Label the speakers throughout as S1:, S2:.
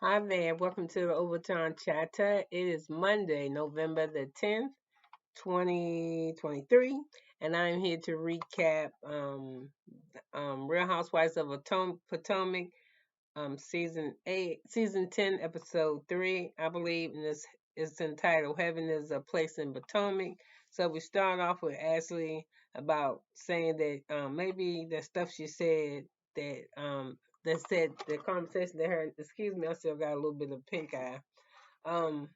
S1: Hi there, welcome to the Overtime Chatter. It is Monday, November the 10th, 2023, and I'm here to recap Real Housewives of Potomac, season 8, season 10, episode 3, I believe, and this is entitled Heaven is a Place in Potomac. So we start off with Ashley about saying that maybe the stuff she said that said the conversation that her, excuse me, I still got a little bit of pink eye. Um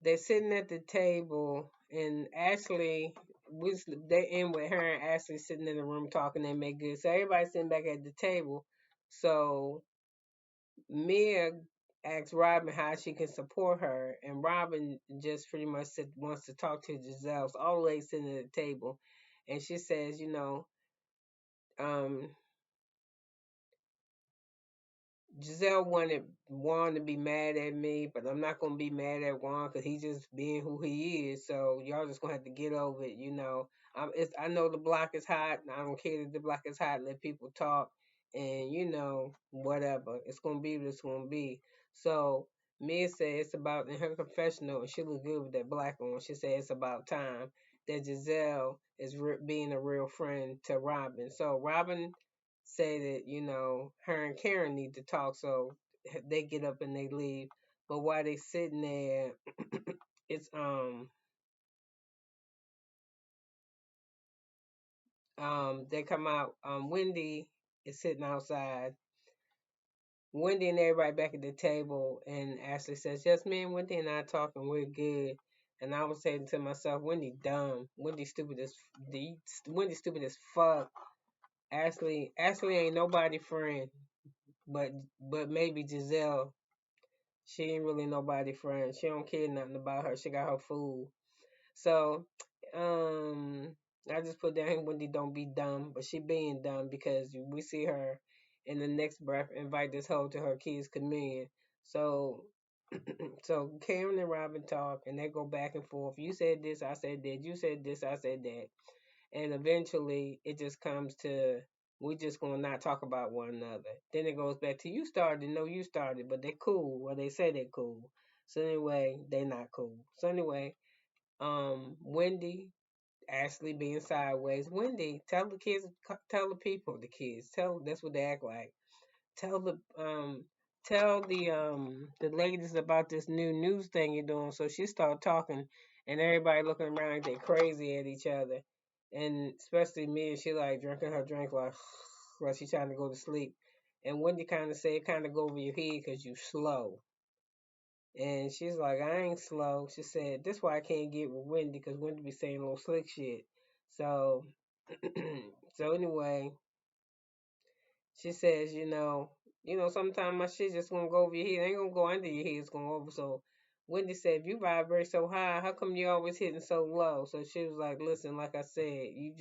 S1: they're sitting at the table and Ashley they end with her and Ashley sitting in the room talking. They make good, so everybody's sitting back at the table. So Mia asks Robin how she can support her, and Robin just pretty much wants to talk to Gizzelle. So all the ladies sitting at the table, and she says, um, Gizzelle wanted Juan to be mad at me, but I'm not gonna be mad at Juan because he's just being who he is. So y'all just gonna have to get over it. I know the block is hot, and I don't care that the block is hot. Let people talk, and whatever. It's gonna be what it's gonna be. So Mia said it's about in her confessional, and she looked good with that black on. She said it's about time that Gizzelle is being a real friend to Robin. So Robin say that her and Karen need to talk, so they get up and they leave. But while they sitting there, it's they come out. Wendy is sitting outside. Wendy and everybody back at the table, and Ashley says, "Just me and Wendy and I talking. We're good." And I was saying to myself, Wendy dumb. Wendy stupid as fuck. Ashley ain't nobody friend, but maybe Gizzelle. She ain't really nobody friend. She don't care nothing about her. She got her food. So, um, I just put down Wendy don't be dumb, but she being dumb because we see her in the next breath invite this hoe to her kids' communion. So, so Karen and Robin talk and they go back and forth. You said this, I said that. You said this, I said that. And eventually it just comes to we just gonna not talk about one another. Then it goes back to you started, no, you started, but they cool. Well, they say they cool. So anyway, they not cool. So anyway, Wendy, Ashley being sideways. Wendy, tell the kids, tell the people, the kids, tell that's what they act like. Tell the the ladies about this new news thing you're doing. So she started talking, and everybody looking around like they crazy at each other, and especially me. She like drinking her drink like she trying to go to sleep. And Wendy kind of said, kind of go over your head because you slow. And she's like, I ain't slow. She said, this why I can't get with Wendy because Wendy be saying little slick shit. So, so anyway, she says, sometimes my shit just gonna go over your head. It ain't gonna go under your head. It's going over. So Wendy said, if you vibrate so high, how come you always hitting so low? So she was like, listen, like I said, you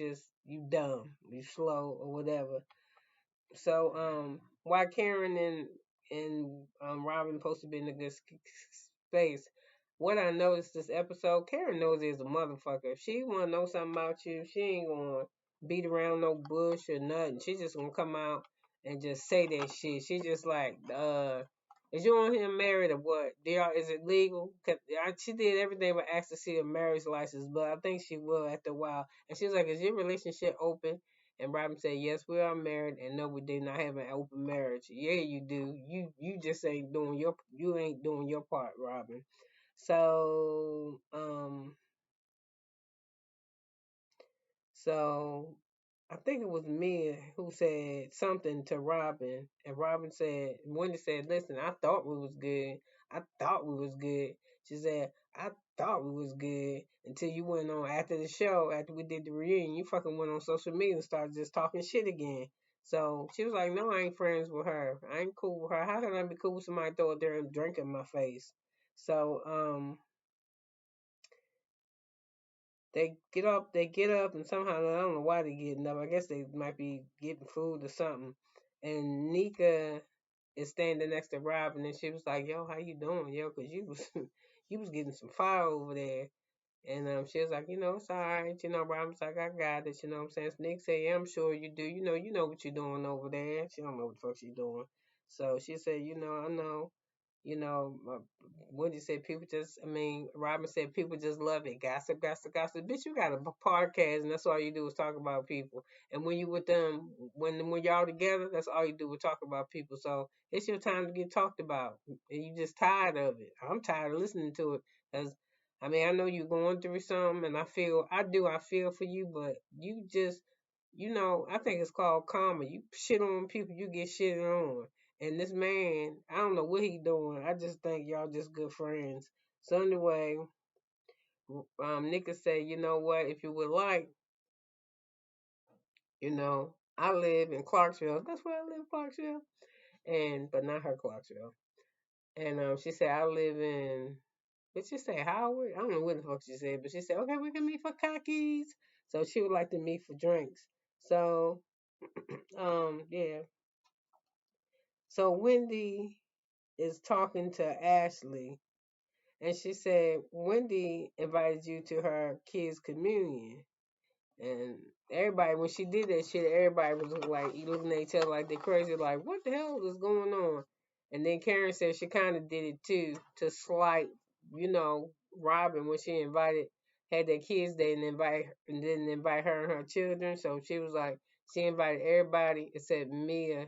S1: dumb, you slow or whatever. So why Karen and Robin supposed to be in a good space? What I noticed this episode, Karen knows is a motherfucker. If she wanna know something about you, she ain't gonna beat around no bush or nothing. She just gonna come out and just say that shit. She just like, is you on him married or what? Is it legal? She did everything but ask to see a marriage license, but I think she will after a while. And she was like, is your relationship open? And Robin said, yes, we are married, and no, we did not have an open marriage. Yeah, you do. You just ain't doing your part, Robin. So, so I think it was me who said something to Robin, and Wendy said, listen, I thought we was good. I thought we was good. She said, I thought we was good until you went on after the show, after we did the reunion, you fucking went on social media and started just talking shit again. So she was like, no, I ain't friends with her. I ain't cool with her. How can I be cool with somebody throw it there and drink in my face? So, they get up, and somehow I don't know why they getting up. I guess they might be getting food or something. And Nika is standing next to Robin, and she was like, "Yo, how you doing, yo? Cause you was you was getting some fire over there." And she was like, it's all right. Robin's like, I got it. You know what I'm saying? So Nick said, yeah, I'm sure you do. You know what you're doing over there. She don't know what the fuck she's doing. So she said, I know. Wendy said people just, Robin said people just love it. Gossip, gossip, gossip. Bitch, you got a podcast and that's all you do is talk about people. And when you with them, when y'all together, that's all you do is talk about people. So it's your time to get talked about. And you just tired of it. I'm tired of listening to it. Cause, I know you're going through something and I feel for you, but you just, I think it's called karma. You shit on people, you get shitted on. And this man, I don't know what he doing. I just think y'all just good friends. So anyway, Nika said, you know what? If you would like, I live in Clarksville. That's where I live, Clarksville. But not her Clarksville. And she said I live in. Did she say Howard? I don't know what the fuck she said, but she said, okay, we can meet for cockies. So she would like to meet for drinks. So, yeah. So Wendy is talking to Ashley. And she said, Wendy invited you to her kids' communion. And everybody, when she did that shit, everybody was like looking at each other like they crazy, like, what the hell is going on? And then Karen said she kind of did it too to slight, Robin when she had their kids, they didn't invite her and her children. So she was like, she invited everybody except Mia.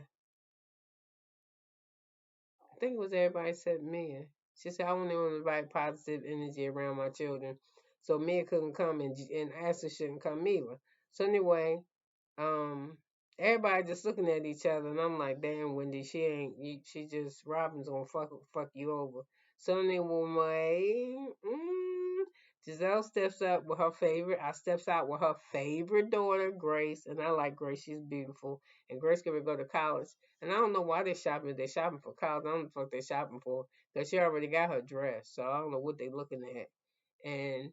S1: I think it was everybody except Mia. She said, I only want to invite positive energy around my children. So Mia couldn't come and Ashley shouldn't come either. So anyway, um, everybody just looking at each other, and I'm like, damn, Wendy, she just, Robin's gonna fuck you over. So anyway, Gizzelle steps out with her favorite daughter, Grace, and I like Grace, she's beautiful, and Grace gonna go to college, and I don't know why they're shopping. They're shopping for college. I don't know what the fuck they're shopping for, because she already got her dress, so I don't know what they're looking at, and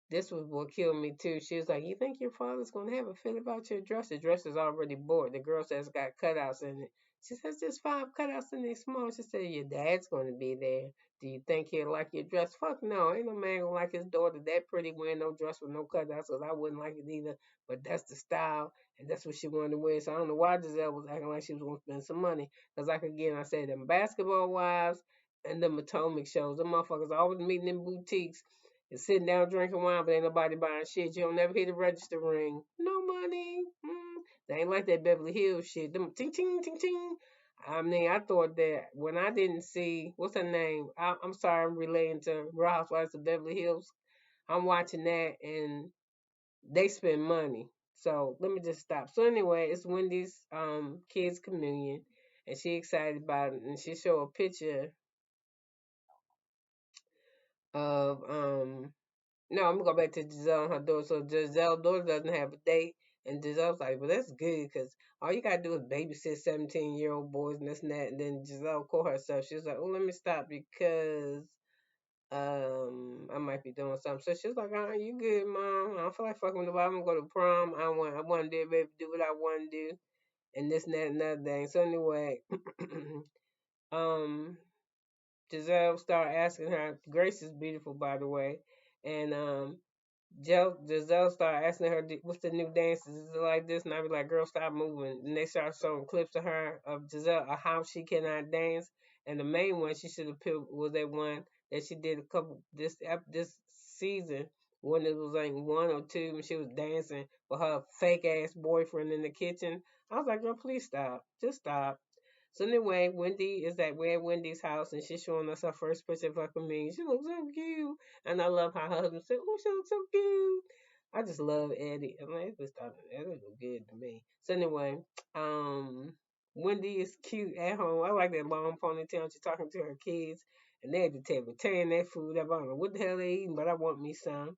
S1: this was what killed me too. She was like, "You think your father's gonna have a fit about your dress? The dress is already bought. The girl says it's got cutouts in it." She says, "There's 5 cutouts in it small." She said, "Your dad's gonna be there. Do you think he'll like your dress?" Fuck no, ain't no man gonna like his daughter that pretty wearing no dress with no cutouts. Cause I wouldn't like it either. But that's the style, and that's what she wanted to wear. So I don't know why Gizzelle was acting like she was gonna spend some money. Cause like again, I said them basketball wives and the Potomac shows. Them motherfuckers always meeting in boutiques and sitting down drinking wine, but ain't nobody buying shit. You don't never hear the register ring. No money. They ain't like that Beverly Hills shit. Them ting ting ting ting. I thought that when I didn't see what's her name. I'm sorry, I'm relating to Real Housewives of Beverly Hills. I'm watching that and they spend money. So let me just stop. So anyway, it's Wendy's kids communion, and she excited about it, and she showed a picture of No, I'm gonna go back to Gizzelle and her daughter. So Gizelle's daughter doesn't have a date, and Gizelle's like, "Well, that's good because all you gotta do is babysit 17-year-old boys and this and that." And then Gizzelle caught herself. She was like, "Oh, let me stop because I might be doing something." So she's like, you good, mom? I don't feel like fucking with nobody. I'm gonna go to prom. I want to be able to do what I want to do, and this and that and another thing." So anyway, um, Gizzelle started asking her. Grace is beautiful, by the way, and Gizzelle started asking her, "What's the new dances? Is it like this?" And I be like, "Girl, stop moving." And they start showing clips of her of Gizzelle of how she cannot dance. And the main one she should have picked was that one that she did a couple this season when it was like 1 or 2 and she was dancing with her fake ass boyfriend in the kitchen. I was like, "Girl, please stop. Just stop." So anyway, we're at Wendy's house and she's showing us her first picture of her comedian. She looks so cute. And I love how her husband said, "Oh, she looks so cute." I just love Eddie. I mean, it just thought Eddie looked good to me. So anyway, um, Wendy is cute at home. I like that long ponytail. She's talking to her kids, and they at the table tearing their food up. I don't know what the hell they eating, but I want me some.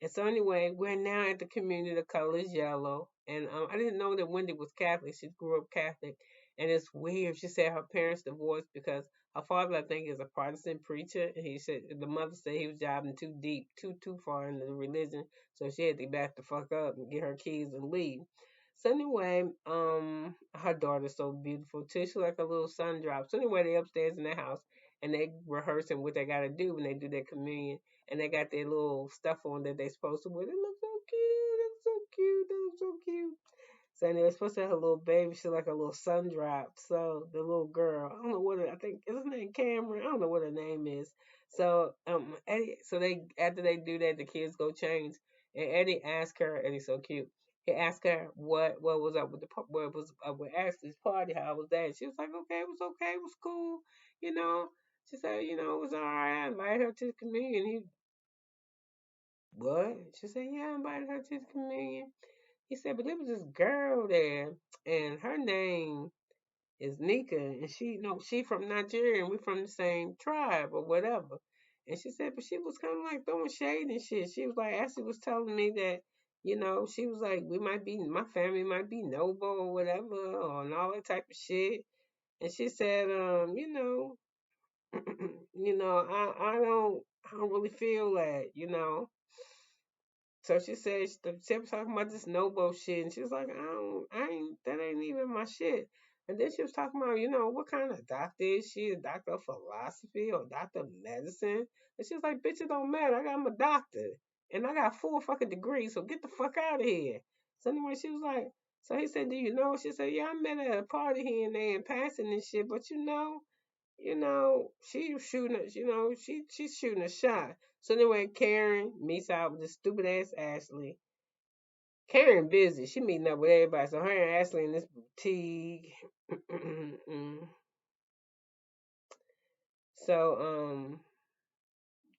S1: And so anyway, we're now at the community. The color is yellow, and I didn't know that Wendy was Catholic. She grew up Catholic, and it's weird. She said her parents divorced because her father, I think, is a Protestant preacher, and he said the mother said he was diving too deep, too far into the religion, so she had to back the fuck up and get her keys and leave. So anyway, her daughter's so beautiful too. She's like a little sun drop. So anyway, they upstairs in their house and they rehearsing what they gotta do when they do their communion. and they got their little stuff on that they supposed to wear. They look so cute. They look so cute. They look so cute. So and they were supposed to have a little baby. She's like a little sun drop. So the little girl, I don't know what I think is her name Cameron. I don't know what her name is. So Eddie, so they after they do that, the kids go change, and Eddie asked her. Eddie's so cute. He asked her what was up with what was up with Ashley's party, how was that? She was like, okay, it was okay, it was cool, you know. She said, it was all right. I invited her to the communion. He what? She said, yeah, I invited her to the communion. He said, but there was this girl there, and her name is Nika, and she from Nigeria, and we from the same tribe or whatever. And she said, but she was kind of like throwing shade and shit. She was like, Ashley was telling me that, she was like, my family might be noble or whatever, or and all that type of shit. And she said, I don't really feel that. So she said she was talking about this Nobo shit, and she was like, that ain't even my shit. And then she was talking about, what kind of doctor is she? A doctor of philosophy or doctor of medicine? And she was like, bitch, it don't matter. I'm a doctor, and I got 4 fucking degrees, so get the fuck out of here. So anyway, she was like, so he said, do you know? She said, yeah, I met her at a party here and there and passing and shit, but she was shooting, she's shooting a shot. So anyway, Karen meets out with this stupid ass Ashley. Karen busy. She meeting up with everybody. So her and Ashley in this boutique. so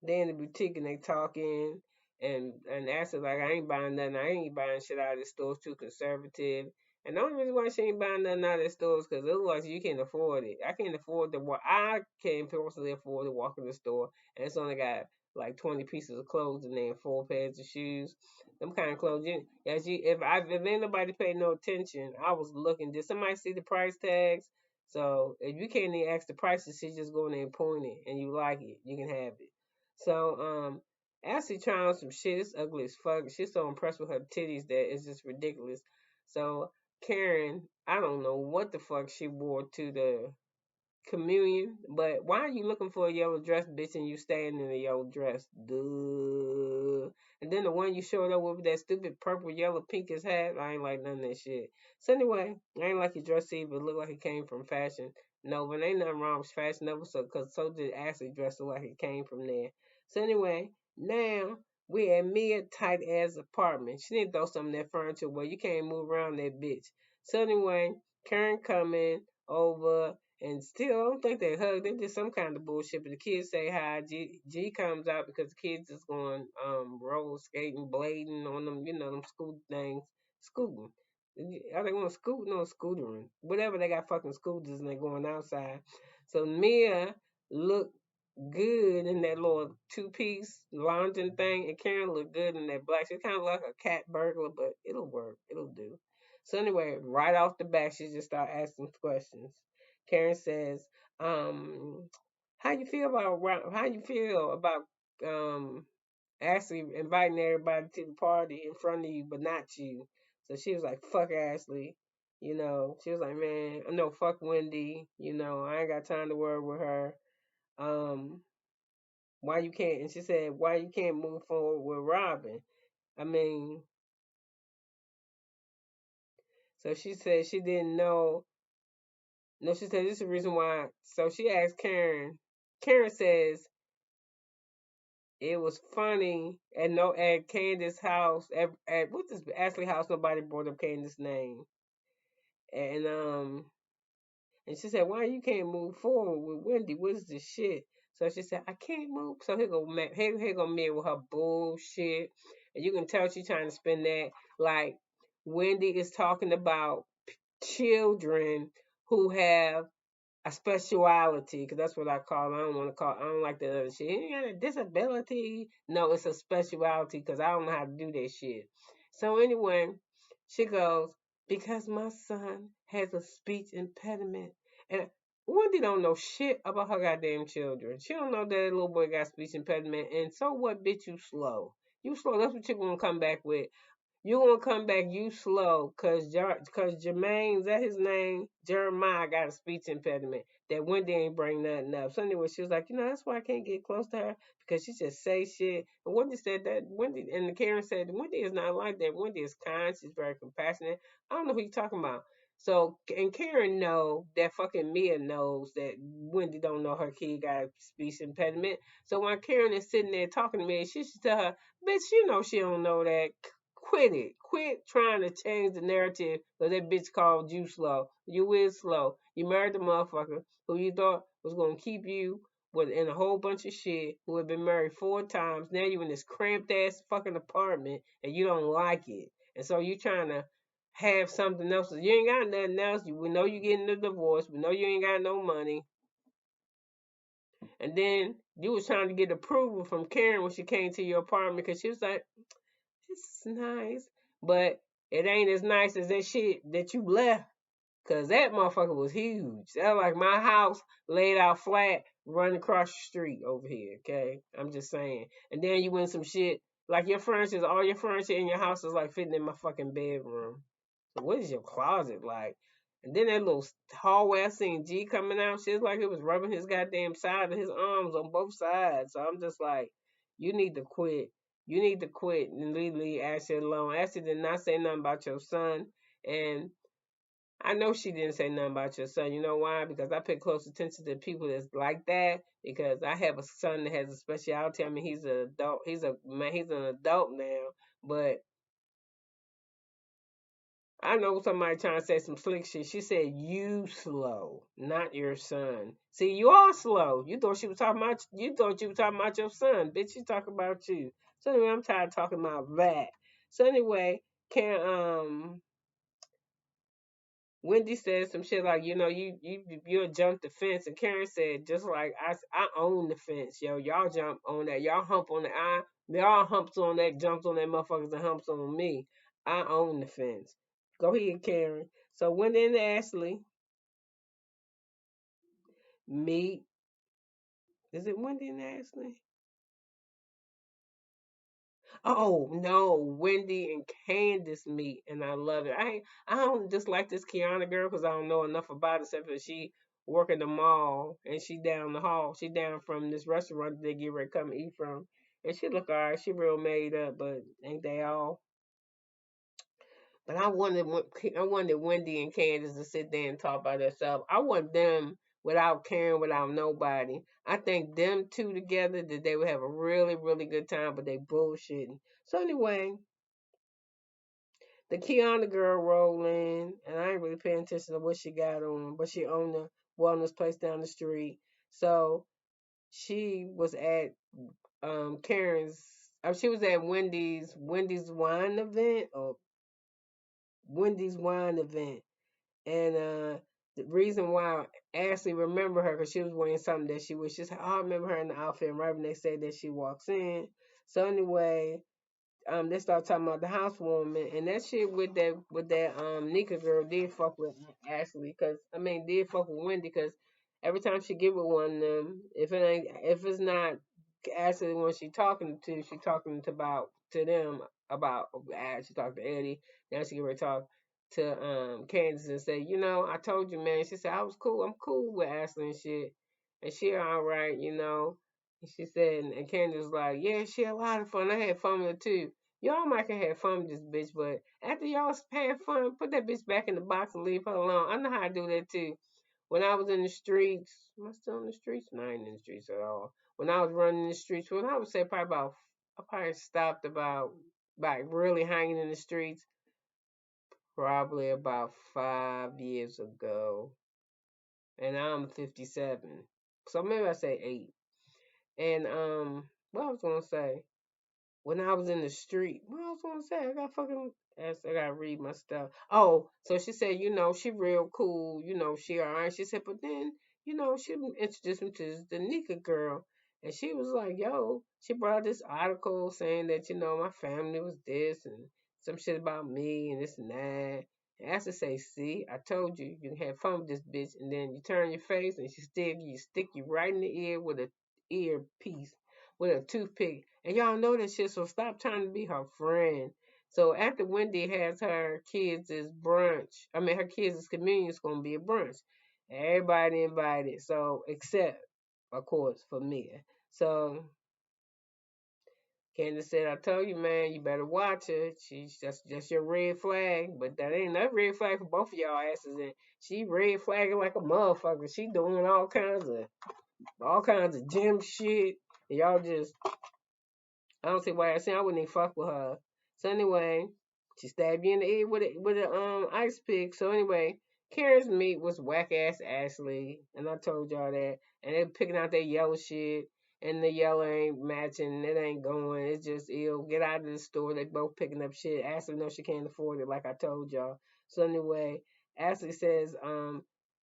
S1: they in the boutique and they talking, and Ashley like, I ain't buying nothing. I ain't buying shit out of the store. It's too conservative. And the only reason why she ain't buying nothing out of the store is because otherwise you can't afford it. I can't afford to walk. I can't personally afford to walk in the store, and it's only got like 20 pieces of clothes and then 4 pairs of shoes. Them kind of clothes. If ain't nobody paid no attention, I was looking. Did somebody see the price tags? So if you can't even ask the prices, she just go in there and point it, and you like it, you can have it. So Ashley trying on some shit. It's ugly as fuck. She's so impressed with her titties that it's just ridiculous. So Karen, I don't know what the fuck she wore to the communion, but why are you looking for a yellow dress, bitch, and you staying in a yellow dress? Duh. And then the one you showed up with that stupid purple, yellow, pinkish hat, I ain't like none of that shit. So anyway, I ain't like your dress either. It looked like it came from fashion. No, but ain't nothing wrong with Fashion Nova, cause so did Ashley dress look like it came from there. So anyway, now we at Mia tight ass apartment. She need to throw some of that furniture where you can't move around that bitch. So anyway, Karen coming over and still, I don't think they hug. They did some kind of bullshit. But the kids say hi. G comes out because the kids is going roller skating, blading on them, them school things, scooting. Are they going scooting or scootering? Whatever, they got fucking scooters and they going outside. So Mia looked good in that little 2-piece lounging thing, and Karen looked good in that black. She's kind of like a cat burglar, but it'll work. It'll do. So anyway, right off the bat, she just started asking questions. Karen says, how you feel about Ashley inviting everybody to the party in front of you, but not you? So she was like, fuck Ashley. She was like, man, no, fuck Wendy. I ain't got time to worry with her. Um, why you can't? And she said, why you can't move forward with Robin? I mean, so she said she didn't know. No, she said this is the reason why. So she asked Karen. Karen says it was funny at Candace's house at what's this Ashley house. Nobody brought up Candace's name, and and she said, why you can't move forward with Wendy? What is this shit? So she said, I can't move. So here go Mary with her bullshit, and you can tell she's trying to spin that like Wendy is talking about children who have a speciality, because that's what I call it. I don't like the other shit. You got a disability. No, it's a speciality because I don't know how to do that shit. So anyway, she goes, because my son has a speech impediment. And Wendy don't know shit about her goddamn children. She don't know that little boy got speech impediment. And so what, bitch, you slow. You slow. That's what you're going to come back with. You gonna come back, you slow, cause Jermaine, is that his name? Jeremiah got a speech impediment. That Wendy ain't bring nothing up. So anyway, she was like, that's why I can't get close to her because she just say shit. And Wendy said that Karen said Wendy is not like that. Wendy is kind. She's very compassionate. I don't know who you talking about. So and Karen know that fucking Mia knows that Wendy don't know her kid got a speech impediment. So when Karen is sitting there talking to me, she should tell her, bitch, you know she don't know that. Quit it. Quit trying to change the narrative because that bitch called you slow. You is slow. You married the motherfucker who you thought was going to keep you in a whole bunch of shit, who had been married 4 times. Now you in this cramped ass fucking apartment and you don't like it. And so you trying to have something else. You ain't got nothing else. We know you getting a divorce. We know you ain't got no money. And then you was trying to get approval from Karen when she came to your apartment because she was like, it's nice, but it ain't as nice as that shit that you left. Cause that motherfucker was huge. That was like my house laid out flat, running across the street over here. Okay, I'm just saying. And then you win some shit like your furniture, all your furniture in your house is like fitting in my fucking bedroom. So what is your closet like? And then that little hallway, I seen G coming out. Shit like it was rubbing his goddamn side of his arms on both sides. So I'm just like, you need to quit. You need to quit and leave Ashley alone. Ashley did not say nothing about your son. And I know she didn't say nothing about your son. You know why? Because I pay close attention to people that's like that. Because I have a son that has a specialty. I mean, he's an adult. He's an adult now. But I know somebody trying to say some slick shit. She said you slow, not your son. See, you are slow. You thought she was talking about you thought you were talking about your son. Bitch, she talking about you. So anyway, I'm tired of talking about that. So anyway, can Wendy said some shit like, you'll jump the fence, and Karen said just like I own the fence, yo. Y'all jump on that, y'all hump on that. Y'all humps on that, jumps on that motherfuckers and humps on me. I own the fence. Go ahead, Karen. So Wendy and Ashley meet. Is it Wendy and Ashley? Oh no, Wendy and Candace meet, and I love it. I don't dislike this Kiana girl because I don't know enough about it except for she work in the mall and she down the hall. She down from this restaurant that they get ready to come eat from, and she look alright. She real made up, but ain't they all? But I wanted Wendy and Candace to sit there and talk by themselves. I want them without caring, without nobody. I think them two together that they would have a really, really good time, but they bullshitting. So anyway, the Kiana girl rolled in, and I ain't really paying attention to what she got on, but she owned a wellness place down the street. So she was at Karen's. She was at Wendy's wine event or Wendy's wine event, and the reason why Ashley remember her because she was wearing something that she was just. I remember her in the outfit. And right when they say that she walks in. So anyway, they start talking about the housewarming and that shit with that Nika girl did fuck with Ashley because I mean did fuck with Wendy because every time she get with one of them, if it's not Ashley when she talking to, she talking to about to them about she talked to Eddie, now she get ready to talk to Candace and say, I told you, man. She said I was cool. I'm cool with Ashley and shit, and she all right, she said, and Candace was like, yeah, she had a lot of fun. I had fun with her too. Y'all might have had fun with this bitch, but after y'all had fun, put that bitch back in the box and leave her alone. I know how to do that too. When I was in the streets, am I still in the streets? No, I ain't in the streets at all. When I was running the streets, when I would say I probably stopped about really hanging in the streets probably about 5 years ago. And I'm 57. So maybe I say 8. And what I was gonna say when I was in the street, what I was gonna say, I gotta read my stuff. Oh, so she said, she real cool, she alright. She said, but then, she introduced me to the Nika girl, and she was like, yo, she brought this article saying that my family was this and some shit about me and this and that. And I to say, see, I told you, you can have fun with this bitch, and then you turn your face and she stick you right in the ear with a earpiece with a toothpick. And y'all know that shit, so stop trying to be her friend. So after Wendy has her kids' brunch, I mean her kids' communion is gonna be a brunch. Everybody invited, so except of course for Mia. So Candace said, I told you, man, you better watch her. She's just your red flag. But that ain't no red flag for both of y'all asses. And she red flagging like a motherfucker. She doing all kinds of gym shit. And y'all just I don't see why I say I wouldn't even fuck with her. So anyway, she stabbed you in the ear with a ice pick. So anyway, Karen's meat was whack ass Ashley, and I told y'all that. And they picking out their yellow shit, and the yellow ain't matching. It ain't going. It's just ill. Get out of the store. They both picking up shit. Ashley knows she can't afford it, like I told y'all. So anyway, Ashley says,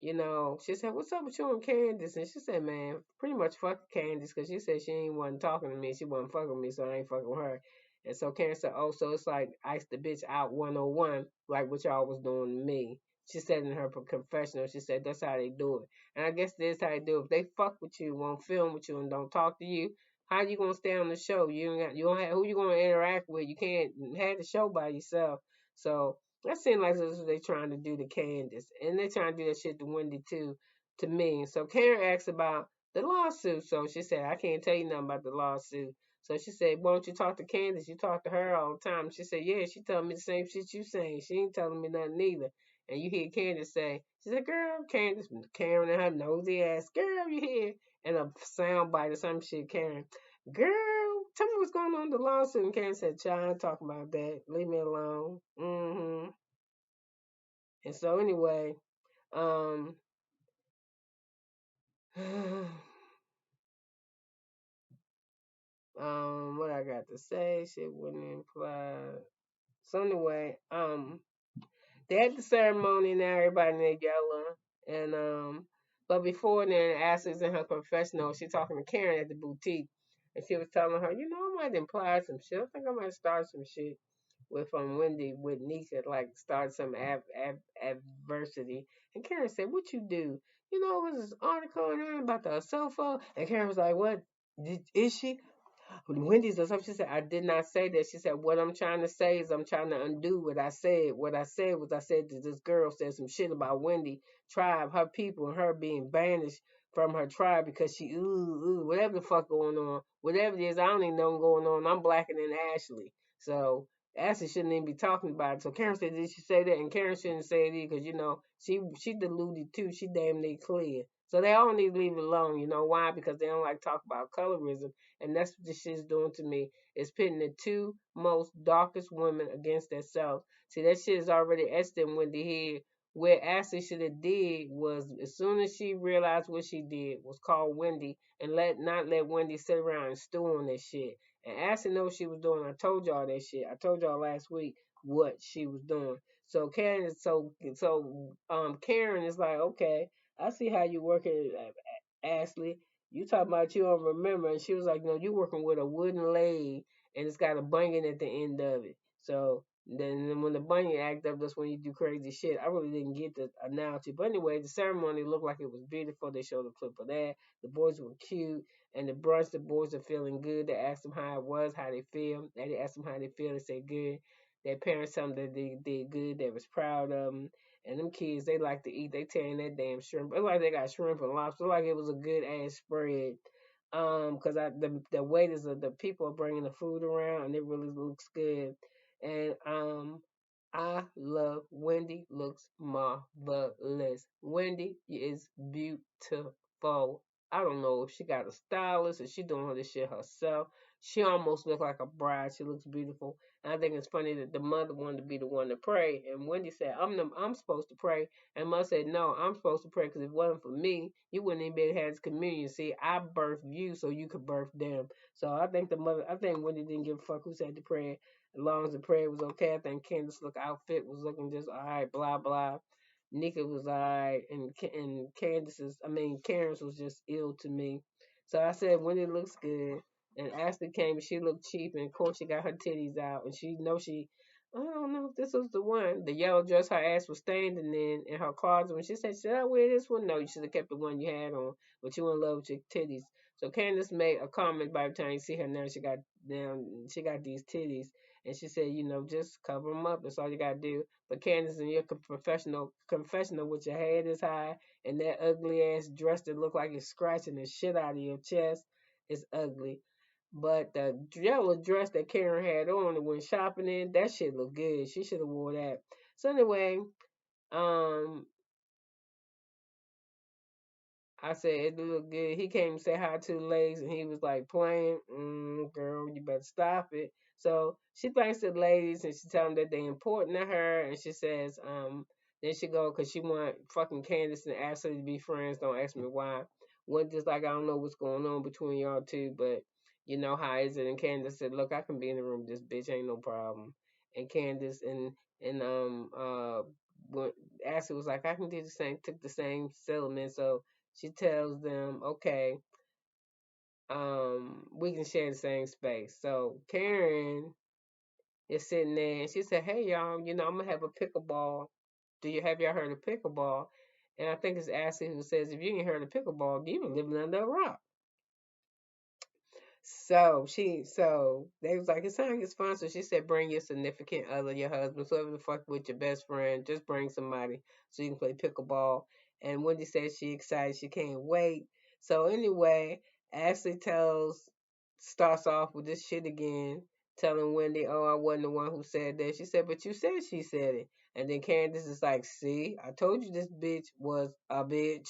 S1: she said, "What's up with you and Candace?" And she said, "Man, pretty much fuck Candace, because she said she ain't wasn't talking to me. She wasn't fucking with me, so I ain't fucking with her." And so Candace said, "Oh, so it's like ice the bitch out 101, like what y'all was doing to me." She said in her confessional, she said that's how they do it. And I guess this how they do it. If they fuck with you, won't film with you, and don't talk to you, how you gonna stay on the show? You don't have who you gonna interact with. You can't have the show by yourself. So that seems like this is what they trying to do to Candace. And they trying to do that shit to Wendy too, to me. So Karen asked about the lawsuit. So she said, I can't tell you nothing about the lawsuit. So she said, why don't you talk to Candace? You talk to her all the time. She said, yeah, she told me the same shit you saying. She ain't telling me nothing either. And you hear Candace say, she said, girl, Candace, Karen and her nosy ass, girl, you hear? And a sound bite or some shit, Karen. Girl, tell me what's going on in the lawsuit. And Karen said, child, I'm talking about that. Leave me alone. Mm-hmm. And so anyway, um, what I got to say, shit wouldn't imply. So anyway, they had the ceremony and everybody in their yellow, and but before then, Ashley's in her confessional. She talking to Karen at the boutique, and she was telling her, I might imply some shit. I think I might start some shit with Wendy with Nisha, like start some adversity. And Karen said, "What you do? It was this article and everything about the sofa." And Karen was like, "What? Is she?" Wendy's or something. She said, I did not say that. She said, what I'm trying to say is I'm trying to undo what I said. What I said was I said that this girl said some shit about Wendy tribe, her people, and her being banished from her tribe because she, whatever the fuck going on. Whatever it is, I don't even know what's going on. I'm blacker than Ashley. So Ashley shouldn't even be talking about it. So Karen said, did she say that? And Karen shouldn't say it either because, she deluded too. She damn near clear. So they all need to leave it alone. You know why? Because they don't like to talk about colorism. And that's what this shit's doing to me. It's pitting the two most darkest women against themselves. See, that shit is already etched in Wendy head. Where Ashley should have did was as soon as she realized what she did was call Wendy and not let Wendy sit around and stew on that shit. And Ashley knows she was doing. I told y'all that shit. I told y'all last week what she was doing. So Karen is Karen is like, okay, I see how you work it, Ashley. You talking about you don't remember. And she was like, no, you working with a wooden leg and it's got a bunion at the end of it. So then when the bunion act up, that's when you do crazy shit. I really didn't get the analogy. But anyway, the ceremony looked like it was beautiful. They showed a clip of that. The boys were cute. And the brunch, the boys are feeling good. They asked them how it was, how they feel. They asked them how they feel. They said good. Their parents told them that they did good. They was proud of them. And them kids, they like to eat. They tearing that damn shrimp. It's like they got shrimp and lobster. Like it was a good ass spread. Cause the waiters of the people are bringing the food around, and it really looks good. And I love Wendy. Looks marvelous. Wendy is beautiful. I don't know if she got a stylist or she doing all this shit herself. She almost looks like a bride. She looks beautiful. And I think it's funny that the mother wanted to be the one to pray. And Wendy said, I'm supposed to pray. And mother said, no, I'm supposed to pray because if it wasn't for me, you wouldn't even be able to have this communion. See, I birthed you so you could birth them. So I think Wendy didn't give a fuck who said the prayer. As long as the prayer was okay, I think Candace's outfit was looking just all right, blah, blah. Nika was alright, and Karen's was just ill to me. So I said, Wendy looks good. And Ashley came and she looked cheap, and of course she got her titties out, and I don't know if this was the one. The yellow dress her ass was standing in her closet. When she said, should I wear this one? No, you should have kept the one you had on, but you in love with your titties. So Candace made a comment by the time you see her now. She got these titties, And she said, just cover them up. That's all you gotta do. But Candace, in your professional confessional with your head is high and that ugly ass dress that look like it's scratching the shit out of your chest is ugly. But the yellow dress that Karen had on and went shopping in, that shit looked good. She should have wore that. So anyway, um, I said it looked good. He came and said hi to the ladies, and he was like playing. Girl, you better stop it. So she thanks the ladies, and she tell them that they important to her, and she says, then she go because she want fucking Candace and Ashley to be friends. Don't ask me why. One just like I don't know what's going on between y'all two, but you know how is it? And Candace said, look, I can be in the room with this bitch, ain't no problem. And Candace and when Ashley was like, I can do the same, took the same settlement, so she tells them, okay, we can share the same space. So Karen is sitting there and she said, hey y'all, I'm gonna have a pickleball. Y'all heard of pickleball? And I think it's Ashley who says, if you ain't heard of pickleball, you've been living under a rock. So they was like, it sounds like it's fun. So she said, bring your significant other, your husband, whoever the fuck with your best friend, just bring somebody so you can play pickleball. And Wendy said she excited, she can't wait. So anyway, Ashley starts off with this shit again, telling Wendy, oh, I wasn't the one who said that. She said, but you said she said it. And then Candace is like, see, I told you this bitch was a bitch.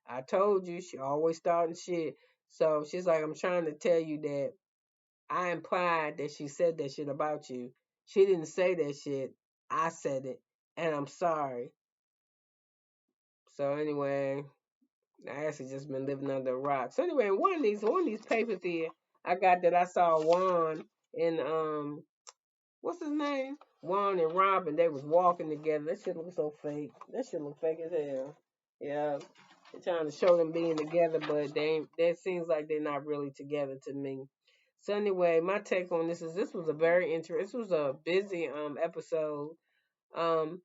S1: I told you she always starting shit. So she's like, I'm trying to tell you that I implied that she said that shit about you. She didn't say that shit. I said it. And I'm sorry. So anyway, I actually just been living under a rock. So anyway, one of these papers here, I got that I saw Juan and what's his name? Juan and Robin, they was walking together. That shit look so fake. That shit look fake as hell. Yeah. They're trying to show them being together, but they ain't, that seems like they're not really together to me. So anyway, my take on this is this was a very interesting, this was a busy episode. Um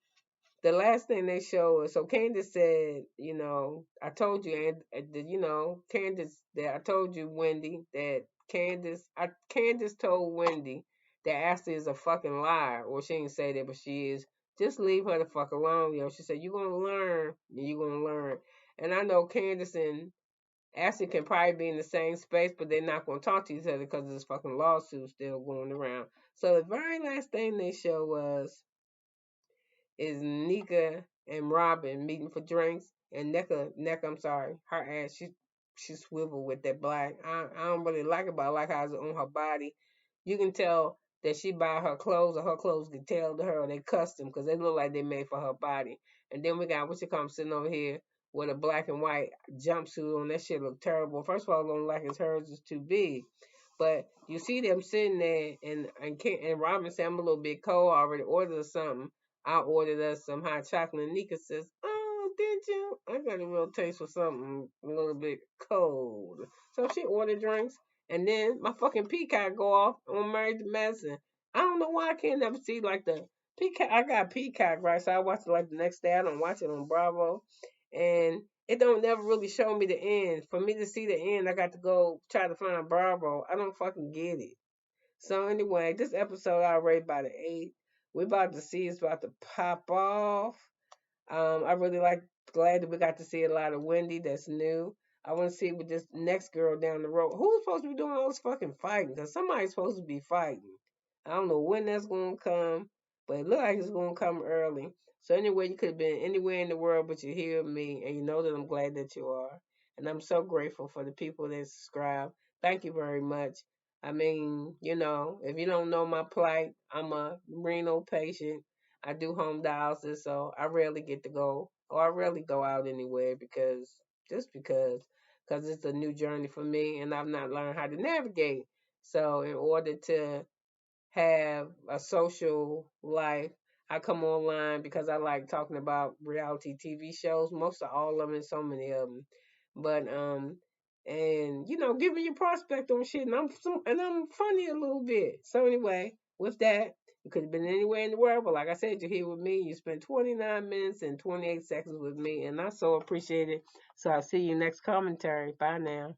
S1: the last thing they showed us, so Candace said, I told you, and Candace, that I told you, Wendy, that Candace told Wendy that Ashley is a fucking liar. Well, she didn't say that, but she is. Just leave her the fuck alone, yo. She said, you're gonna learn, you're gonna learn. And I know Candace and Ashley can probably be in the same space, but they're not gonna talk to each other because of this fucking lawsuit still going around. So the very last thing they showed was is Nika and Robin meeting for drinks, and Neka, I'm sorry, her ass, she swivel with that black. I don't really like it, but I like how it's on her body. You can tell that she buy her clothes, or her clothes can tell to her, or they custom, because they look like they made for her body. And then we got what you call sitting over here with a black and white jumpsuit on. That shit look terrible. First of all, I don't like hers is too big. But you see them sitting there, and Robin said, I'm a little bit cold. I already ordered something. I ordered us some hot chocolate. And Nika says, oh, did you? I got a real taste for something a little bit cold. So she ordered drinks. And then my fucking peacock go off on Married to Medicine. I don't know why I can't never see like the peacock. I got peacock, right? So I watch it like the next day. I don't watch it on Bravo. And it don't never really show me the end. For me to see the end, I got to go try to find Bravo. I don't fucking get it. So anyway, this episode I rate by the 8. We're about to see it's about to pop off. I really glad that we got to see a lot of Wendy that's new. I want to see with this next girl down the road. Who's supposed to be doing all this fucking fighting? Because somebody's supposed to be fighting. I don't know when that's going to come, but it looks like it's going to come early. So anyway, you could have been anywhere in the world, but you hear me, and you know that I'm glad that you are. And I'm so grateful for the people that subscribe. Thank you very much. I mean, if you don't know my plight, I'm a renal patient. I do home dialysis, so I rarely get to go, or I rarely go out anywhere because it's a new journey for me, and I've not learned how to navigate. So in order to have a social life, I come online because I like talking about reality TV shows, most of all of them, and so many of them. But and giving you prospect on shit, and I'm funny a little bit. So anyway, with that, you could have been anywhere in the world, but like I said, you're here with me. You spent 29 minutes and 28 seconds with me, and I so appreciate it. So I'll see you next commentary. Bye now.